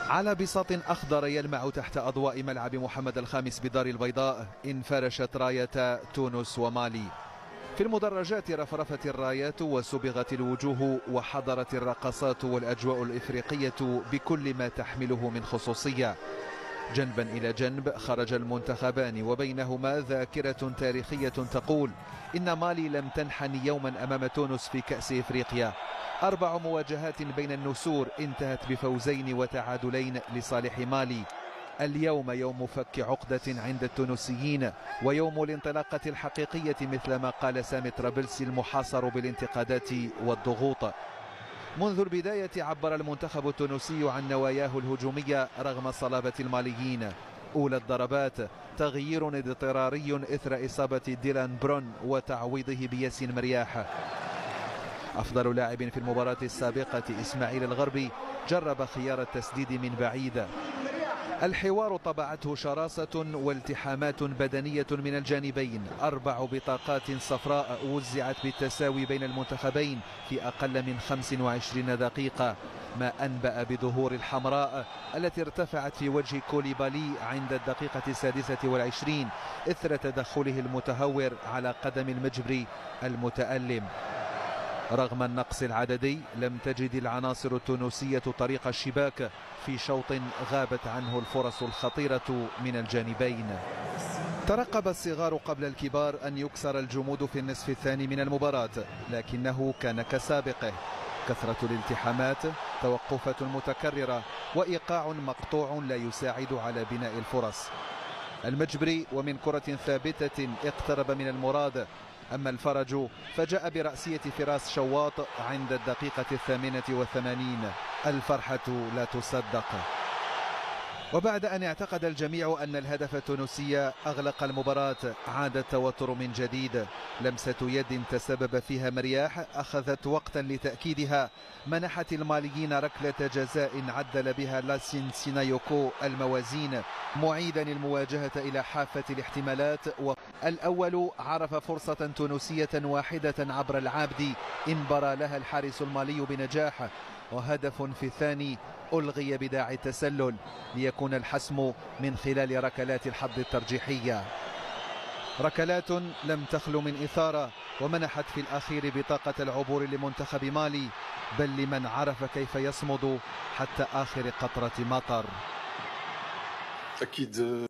على بساط أخضر يلمع تحت أضواء ملعب محمد الخامس بدار البيضاء انفرشت راية تونس ومالي. في المدرجات رفرفت الرايات وسبغت الوجوه وحضرت الرقصات والأجواء الإفريقية بكل ما تحمله من خصوصية. جنبا إلى جنب خرج المنتخبان وبينهما ذاكرة تاريخية تقول إن مالي لم تنحني يوما أمام تونس في كأس إفريقيا. 4 مواجهات بين النسور انتهت بفوزين وتعادلين لصالح مالي. اليوم يوم فك عقدة عند التونسيين ويوم الانطلاقة الحقيقية مثل ما قال سامي طرابلسي المحاصر بالانتقادات والضغوط. منذ البداية عبر المنتخب التونسي عن نواياه الهجومية رغم صلابة الماليين. أولى الضربات تغيير اضطراري إثر إصابة ديلان برون وتعويضه بياسين مرياح. أفضل لاعب في المباراة السابقة إسماعيل الغربي جرب خيار التسديد من بعيد. الحوار طبعته شراسة والتحامات بدنية من الجانبين. 4 بطاقات صفراء وزعت بالتساوي بين المنتخبين في أقل من 25 دقيقة، ما أنبأ بظهور الحمراء التي ارتفعت في وجه كوليبالي عند الدقيقة 26 إثر تدخله المتهور على قدم المجبري المتألم. رغم النقص العددي لم تجد العناصر التونسية طريق الشباك في شوط غابت عنه الفرص الخطيرة من الجانبين. ترقب الصغار قبل الكبار أن يكسر الجمود في النصف الثاني من المباراة، لكنه كان كسابقه. كثرة الالتحامات، توقفات متكررة، وإيقاع مقطوع لا يساعد على بناء الفرص. المجبري ومن كرة ثابتة اقترب من المراد، أما الفرج فجاء برأسية فراس شواط عند الدقيقة 88. الفرحة لا تصدق. وبعد أن اعتقد الجميع أن الهدف التونسي أغلق المباراة عاد التوتر من جديد. لمسة يد تسبب فيها مرياح أخذت وقتا لتأكيدها، منحت الماليين ركلة جزاء عدل بها لاسين سينايوكو الموازين معيدا المواجهة إلى حافة الاحتمالات. الأول عرف فرصة تونسية واحدة عبر العابدي انبرى لها الحارس المالي بنجاح، وهدف في الثاني ألغي بداعي التسلل ليكون الحسم من خلال ركلات الحظ الترجيحية. ركلات لم تخلو من إثارة ومنحت في الأخير بطاقة العبور لمنتخب مالي، بل لمن عرف كيف يصمد حتى آخر قطرة مطر. أكيد